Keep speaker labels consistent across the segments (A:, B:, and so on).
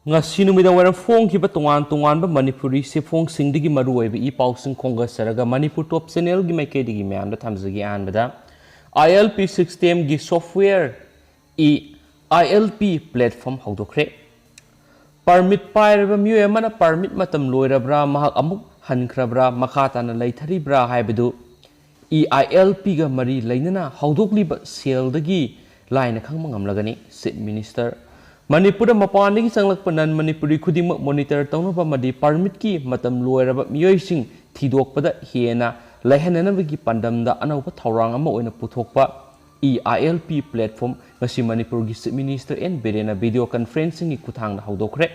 A: ngasi numidang waram phone ki ba tongan ba manipuri se phone sing digi maru oi bi pau sing khonga saraga manipur top channel gi maike digi me am da thamjagi an bada ILP system gi software ILP platform hawdokre permit pairaba miyo mana permit matam loirabra mahak amuk hankrabra makata na leitharibra haibadu EILP ga mari lainana hawdokliba sel dagi laina khangma ngamlagani Chief Minister Manipur mapani ki changlakpa nan Manipuri khudima monitor tawnaba madi permit ki matam loiraba miyoising thidokpada hena laihananabagi pandamda anauba thawrang ama oina puthokpa EILP platform ngasi Manipur gi Chief Minister N Birena video conferencing ki kuthangda hawdokre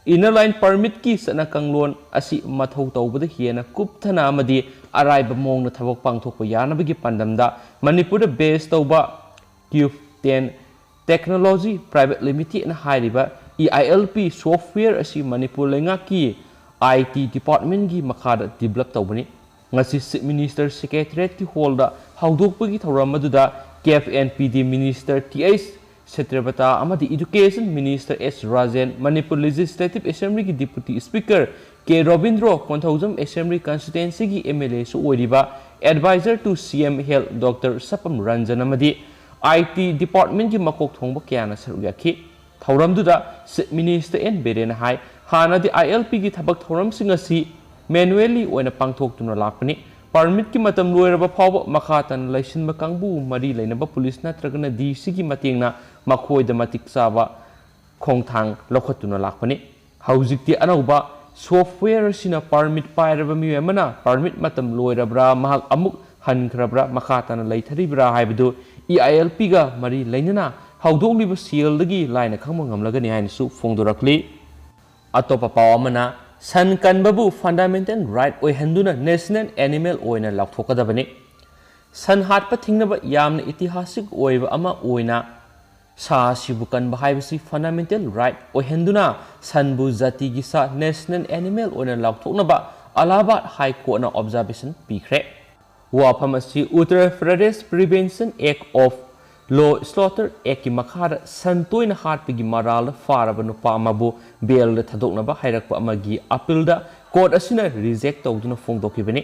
A: inner line permit ki sana kanglon asi mathau tawbada hena kupthana amadi araiba mongna thabak pangthokpa yanabagi pandamda Manipur base tawba Technology Private Limited na hairiba EILP software asi Manipur lenga ki IT department gi makhada develop tawbani ngasi Chief Minister Secretariat ki holda hawdokpagi thawram maduda KFNPD Minister TH Setrabata amadi Education Minister S Rajan Manipur Legislative Assembly ki Deputy Speaker K Robindro Konthawjam Assembly Constituency ki MLA su oiriba Advisor to CM Health Dr. Sapam Ranjan amadi IT department ki makok thongba kyana saruyaki thawramduda Chief Minister N Birena hai hana di ILP ki thabak thawram singasi manually oina pangthoktuna lakpani permit ki matam loiraba phawba makhatan laisinba kangbu mari lainaba police natragana DC ki matengna makhoida matik saba khongthang lokhatuna lakpani haujikti anauba software sina permit pairaba miyamana permit matam loirabra mahak amuk hankrabra makhatana laitharibra haibadu EILP ga mari lainana hawdokliba seal dagi laina khangma ngamlagani hainasu phongdorakli atopa pawamana san kanbabu fundamental right oihanduna national animal oina laukthokadabani san hatpa thingnaba yamna itihasik oiba ama oina sa sibu kanba haibasi fundamental right oihanduna sanbu jati gi sa national animal oina laukthoknaba Allahabad High Court na observation pikhre Wafam asi Uttar Pradesh Prevention Act of Law Slaughter Act ki makhara santoina hatpigi maral faraba nupa amabu bail thadoknaba hairakpa amagi appeal da court asina reject tawduna phongdokibani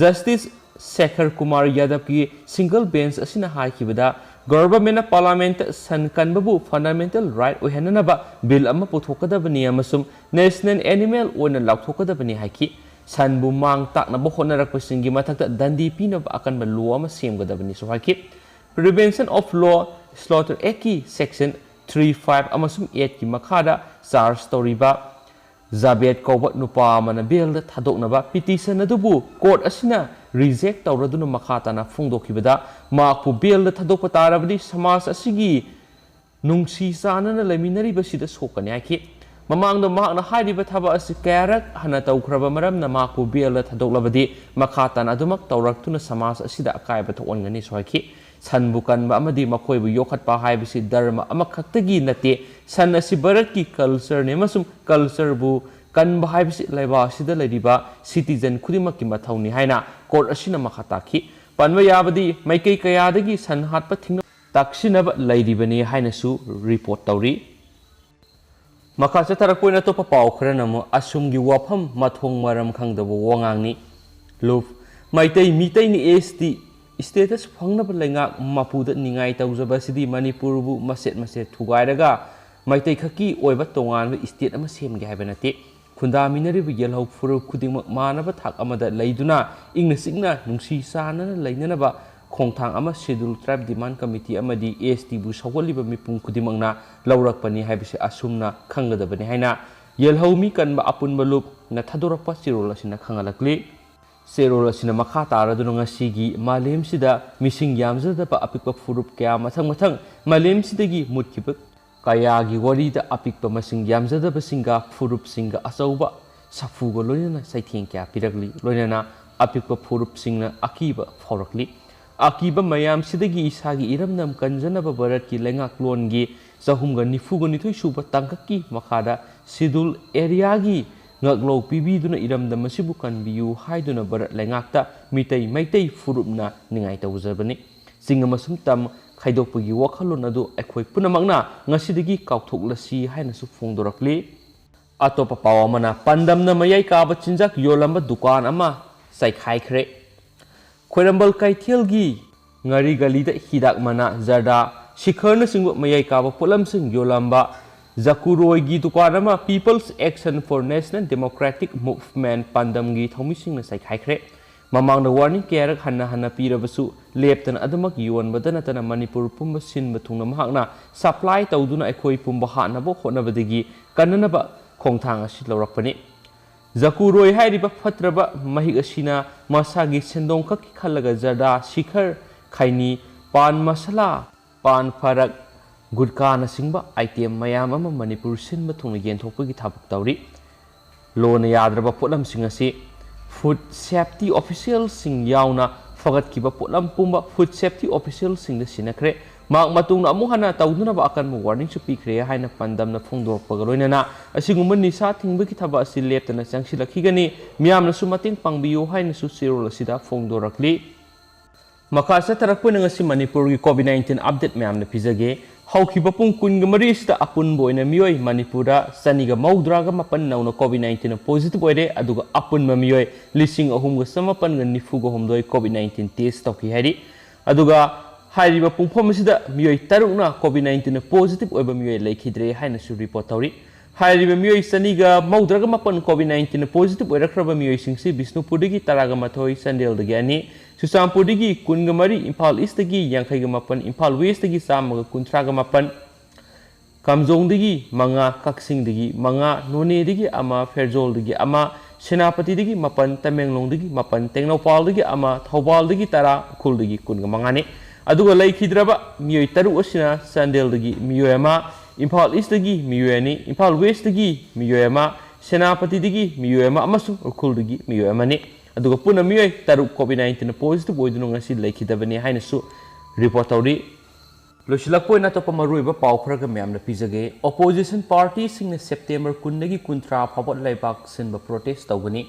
A: Justice Shekhar Kumar Yadav ki single bench asina haikibada government parliament san kanbabu fundamental right ohananaba bill ama puthokadabani amasum national animal oina laukthokadabani haiki sanbu mang takna bohonarakpa singi mathakta dandi pinaba akanba law ama semgadabani so haiki Prevention of Law Slaughter Act ki section 35 amasum 8 ki makhada charge tawriba Zabet Koba nupa mana bail da thadoknaba petition adubu court asina reject tawraduna makhatana phongdokibada makpu bail da thadokpa tarabadi samas asigi nungsi sanana leminari basida sokani haiki mamangda mahakna hairiba thaba asi kayarak hana tawkhraba maramna makpu bail thadoklabadi makhatan adumak tawraktuna samas asida akaiba thongani soiki sanbu kanba amadi makhoibu yokhatpa haibisi dharma amakhaktagi nate san asi bharat ki culture ne masum culture bu kanba haibisi laiba sida lariba citizen khudimak ki mathauni haina court asina makhataki panwa yabadi maikai kayadagi san hatpa thing taksinaba lairibani haina su report tawri Makasa tarakpoina to papaw khranamo asumgi wafam mathong maram khangdabu wangangni luf maitai mitai ni ST status phangnaba lenga mapuda ningai tawjaba sidi Manipur bu maset thugairaga maitai khaki oiba tongan state ama semge haibanate khunda minari bu yelhau furu khuding manaba thak amada leiduna ingna signa nungsi sana leinanaba khongthang ama schedule tribe demand committee amadi ST bu sawaliba mipung khudimangna laurakpani haibisi asumna khangadabani haina yelhaumi kanba apunba lup na thadorakpa chirol asina khangalakli serol asina makha taraduna ngasigi malem sida mising yamjadaba apikpa furup kya mathang malem sidagi mutkiba kayagi warida apikpa masing yamjadaba singa furup singa asauba safugo loinana saitheng kya pirakli loinana apikpa furup singna akiba phaurakli Akiba mayam sidagi isagi iramnam kanjanaba barat ki lengak longi sahumga nifuga nithoi suba tangkaki makhada sidul area gi ngaklo pibiduna iramdam masibu kanbiyu haiduna barat lengakta mitai maitai furupna ningai tawjabani singamasum tam khaidokpagi wakhalon adu Eikhoi punamakna ngasidagi kaukthok lasi haina su phongdorakli अतोप पाव मना पंदम न मयाई काब चिंजक योलंब दुकान अमा साइखाइखरे खोरंबल कैथेल गी ngari gali da hidak mana zarda शिखर न सिंग मयाई काब pollen सिंग योलंबा जाकुरोई गी दुकान अमा people's action for national democratic movement पंदम गी थौमी सिंग न साइखाइखरे ममांग द वार्निंग केरक हन्ना हन्ना पीरबसु लेप्तन अदमक योनबद नतन मणिपुर पुंब सिनब थुंगना महाकना सप्लाई तौदुना एखोई पुंब हानब होनबदगी कन्ननब खोंथांग असि लौरकपनि जाकुरोई हाइरिबा फत्रबा महिक असिना मसागी सेंदोंग खकी खलगा जर्दा शिखर खैनी पान मसला पान फरक गुटका न सिंगबा आइटम मयाम अमा मणिपुर सिनब थुंगना येंथोकपगी थाबक तौरी लोन याद्रबा पोलम सिंग असि फूड सेफ्टी ऑफिशियल सिंग यावना फगत किबा पोलम पुंबा फूड सेफ्टी ऑफिशियल सिंग द सिनखरे माक मतुंग अमु हना तौदुना अकन वार्निंग सु पीखरे हाइना पंदमना फोंदोरपग लोइनना असिगुम निसा थिंगबकी थबा असि लेप्तना चंगसिलखिगनी मियामना सु मतेंग पांगबियो हाइना सु सिरोल असिदा फोंदोरकली मखा सतरकपुन ngasi manipur gi covid-19 update मैम पिजगे हौखिबा पुंग कुनग मरीसदा अपुन बोइना मियोय मणिपुरदा सनिगा मौद्रागा मपन नौना covid-19 पॉजिटिव ओइरे अदुगा अपुन मियोय लिसिंग अहुम ग समपन ग निफुगा हमदोय covid-19 टेस्ट तौखि हारि अदुगा हारिबा पुंफम सिदा मियोय तरुना covid-19 पॉजिटिव ओइबा मियोय लेखिद्रे हाइना सु रिपोर्ट तौरी हारिबा मियोय सनिगा मौद्रागा मपन covid-19 पॉजिटिव ओइरखरबा मियोय सिंगसि बिष्णुपुरदगी तरागा मथोय संदेलदगी अनि सुसामपुरदगी कुनग मरी इम्फाल ईस्टदगी यांखैगा मपन इम्फाल वेस्टदगी चामगा कुंथ्रागा मपन कामजोंदगी मंगा कक्सिंगदगी मंगा नोनेदगी अमा फेरजोलदगी अमा सेनापतिदगी मपन तमेंगलोंदगी मपन तेंगनौपालदगी अमा थौबालदगी तरा उखुलदगी कुनग मंगाने अदुगा लैखिद्रबा मियोय तरु असिना संदेलदगी मियोय अमा इम्फाल ईस्टदगी मियोय अनि इम्फाल वेस्टदगी मियोय अमा सेनापतिदगी मियोय अमा अमसु उखुलदगी मियोय अमाने अदुगा पुना मियोय तरु covid-19 पॉजिटिव ओइदुनु ngasi लेखिदबनी हाइनसु रिपोर्ट तौरी लोसिलकपोइना तोप मरुइबा पाउ खरगा म्यामना पिजगे ऑपोजिशन पार्टी सिंगने सेप्टेम्बर 19 कुंत्रा फाबत लाइबाक सिनबा प्रोटेस्ट तौगनी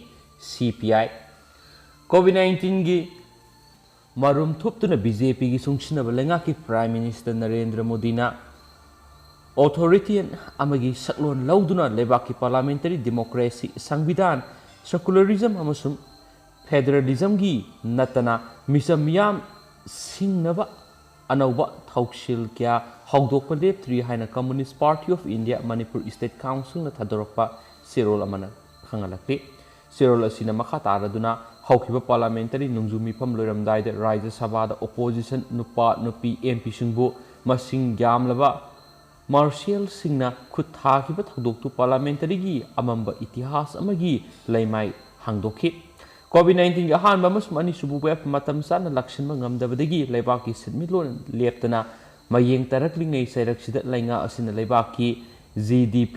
A: सीपीआई covid-19 गी मरुम थुपतुना बीजेपी गी सुंगसिनबा लेंगा की प्राइम मिनिस्टर नरेंद्र मोदी ना ऑथोरिटियन अमगी सकलोन लौदुना लेबाक की पार्लियामेंटरी डेमोक्रेसी संविधान सेकुलरिज्म अमसुम फेडरलिज्म की नतना मिसम मियाम सिंगनबा अनौबा थौक्सिल क्या हौदोकपा लेप्त्री हाइना communist party of India Manipur state council न थदोरकपा सिरोल अमना खंगलक्ति सिरोल असिना मखा तारदुना हौखिबा पार्लियामेंटरी नुंजु मिफम लोरमदाइदा राज्य सभा दा ओपोजिशन नुपा नुपी एमपी सिंगबु मसिंग यामलबा मार्शियल सिंगना खुद थाखिबा थौदोकतु पार्लियामेंटरी की अमंबा इतिहास अमगी लैमाई हांगदोखि covid-19 अहानबा मसुम अनिसुबु वेब मतम साना लक्षण ngamdabadagi leibaki sidmitlon leptana mayeng taraklingai sairaksidा lainga asina leibaki GDP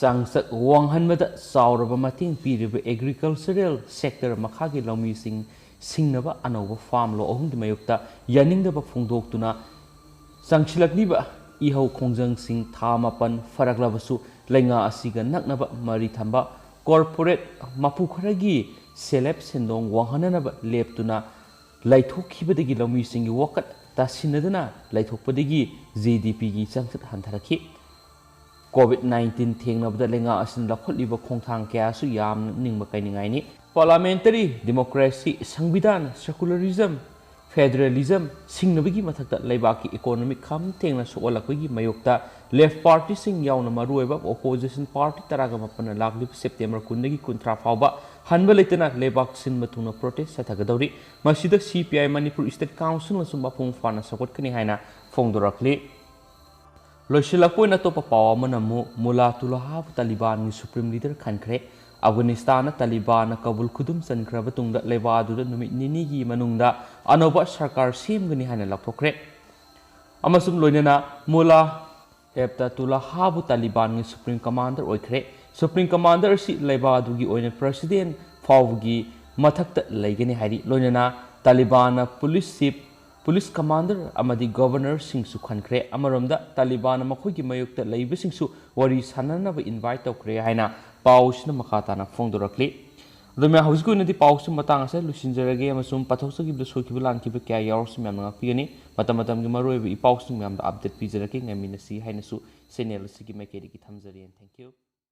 A: sangsak wanghanbada sauraba mating piriba agricultural sector makhagi lawmi singnaba anauba farm lo ahum mayukta yaningdaba phungdoktuna sangchilakniba ihau khongjang sing thamapan faraklabasu lainga asiga naknaba mari thamba corporate mapu kharagi सेलेब सेंदोंग वाहननब लेप्तुना लाइथोखिबदगी लौमीसिंगी वकत तासिनदना लाइथोकपदगी GDP की चंगसत हंथरखि covid-19 थेंगनबदा लेंगा असिन लखोलिबा खोंथांग क्यासु याम निंगबा काइनिंगाइनी पार्लियामेंटरी डेमोक्रेसी संविधान सेकुलरिज्म फेडरलिज्म सिंगनबगी मथक्ता लेबाकी इकोनॉमिक खम थेंगना सोलकपगी मयोक्ता लेफ्ट पार्टी सिंग यावना मरुएबा ओपोजिशन पार्टी तरागा मपन लाखलिब सेप्टेम्बर 19 कुंत्रा फावबा हनबा लेतना लेबाक सिनबा थुना प्रोटेस्ट सथगदौरी मसिदा सीपीआई मणिपुर स्टेट काउंसिल नसु मपुंग फाना सकोटकनी हाइना फोंदोरकली लोइसिलकपोइना तोपा पाव मनमु मुला तुलहाब तालिबान नि सुप्रीम लीडर खनखरे अफगानिस्तान तालिबान कबुल खुदुम चनख्रब तुंगदा लेबादुदा नुमित निनी की मनुंगदा अनोबा सरकार सेमगनी हाइना लखोखरे अमसुम लोइनना मुला हेप्ता तुलहाब तालिबान नि सुप्रीम कमांडर ओइखरे सुप्रीम कमांडर से लेबादुगी ओइना प्रेसिडेंट फावगी मथक्ता लेगने हारि लोइनना Taliban police chief police commander अमदी गवर्नर सिंगसु खनखरे अमरमदा तालिबान मखोगी मयुक्ता लेबिसिंगसु वरी साननबा इनवाइट तौखरे हाइना पाउसना मखाताना फोंदोरकली दमे हौजगुनदि पाउस मतांग असे लुसिनजरगे अमसुम पथौसगिबद सोखिब लानखिब क्या यावरस म्याम ngakpigani matam matamgi maroiba ipausing म्याम अपडेट पिजरके ngami nasi hainasu channel sigi maikeri ki thamjari and thank you